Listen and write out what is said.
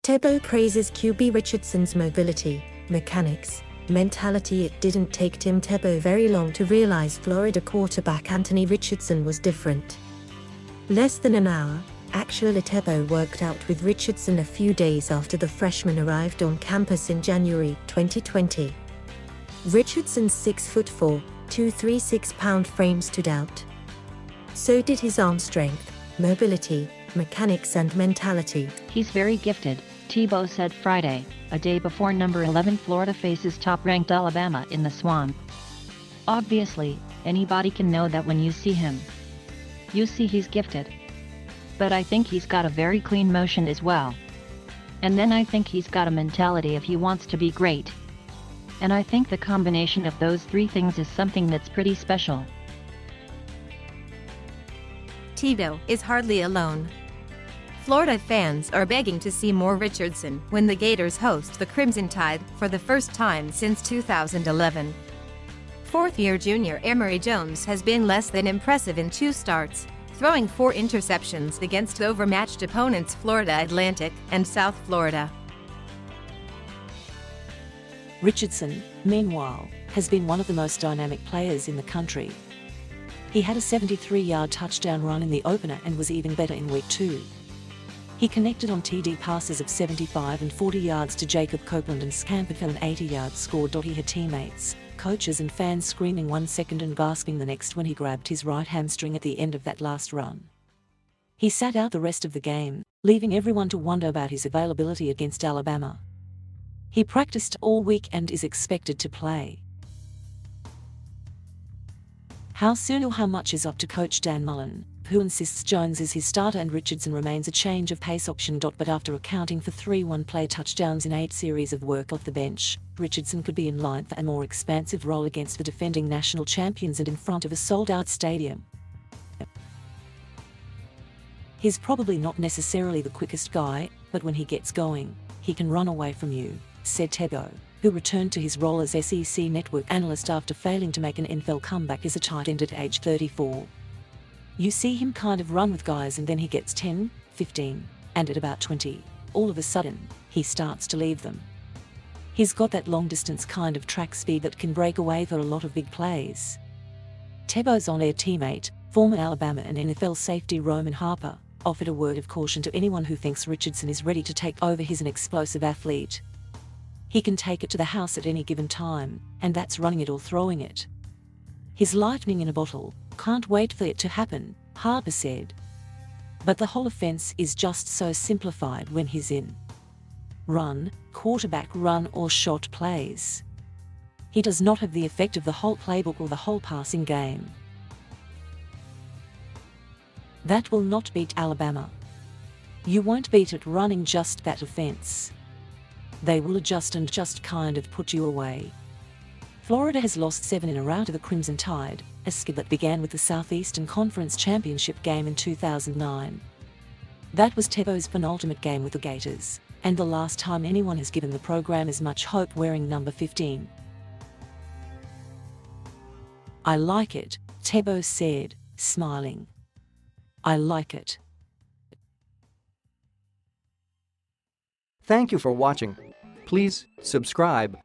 Tebow praises QB Richardson's mobility, mechanics, mentality. It didn't take Tim Tebow very long to realize Florida quarterback Anthony Richardson was different. Less than an hour, actuallyTebow worked out with Richardson a few days after the freshman arrived on campus in January 2020. Richardson's 6'4", 236-pound frame stood out. So did his arm strength, mobility, mechanics and mentality. He's very gifted, Tebow said Friday, a day before number 11 Florida faces top-ranked Alabama in the Swamp. Obviously, anybody can know that when you see him. You see he's gifted. But I think he's got a very clean motion as well. And then I think he's got a mentality if he wants to be great. And I think the combination of those three things is something that's pretty special. Tebow is hardly alone. Florida fans are begging to see more Richardson when the Gators host the Crimson Tide for the first time since 2011. Fourth-year junior Emory Jones has been less than impressive in 2 starts, throwing 4 interceptions against overmatched opponents Florida Atlantic and South Florida. Richardson, meanwhile, has been one of the most dynamic players in the country. He had a 73-yard touchdown run in the opener and was even better in Week 2. He connected on TD passes of 75 and 40 yards to Jacob Copeland and scampered for an 80-yard score. He had teammates, coaches and fans screaming 1 second and gasping the next when he grabbed his right hamstring at the end of that last run. He sat out the rest of the game, leaving everyone to wonder about his availability against Alabama. He practiced all week and is expected to play. How soon or how much is up to coach Dan Mullen, who insists Jones is his starter and Richardson remains a change of pace option. But after accounting for 3 one-play touchdowns in 8 series of work off the bench, Richardson could be in line for a more expansive role against the defending national champions and in front of a sold-out stadium. He's probably not necessarily the quickest guy, but when he gets going, he can run away from you, said Tebow, who returned to his role as SEC network analyst after failing to make an NFL comeback as a tight end at age 34. You see him kind of run with guys and then he gets 10, 15, and at about 20, all of a sudden, he starts to leave them. He's got that long-distance kind of track speed that can break away for a lot of big plays. Tebow's on-air teammate, former Alabama and NFL safety Roman Harper, offered a word of caution to anyone who thinks Richardson is ready to take over. He's an explosive athlete. He can take it to the house at any given time, and that's running it or throwing it. He's lightning in a bottle, can't wait for it to happen, Harper said. But the whole offense is just so simplified when he's in. Run, quarterback run or shot plays. He does not have the effect of the whole playbook or the whole passing game. That will not beat Alabama. You won't beat it running just that offense. They will adjust and just kind of put you away. Florida has lost 7 in a row to the Crimson Tide, a skid that began with the Southeastern Conference Championship game in 2009. That was Tebow's penultimate game with the Gators, and the last time anyone has given the program as much hope wearing number 15. I like it, Tebow said, smiling. I like it. Thank you for watching. Please subscribe.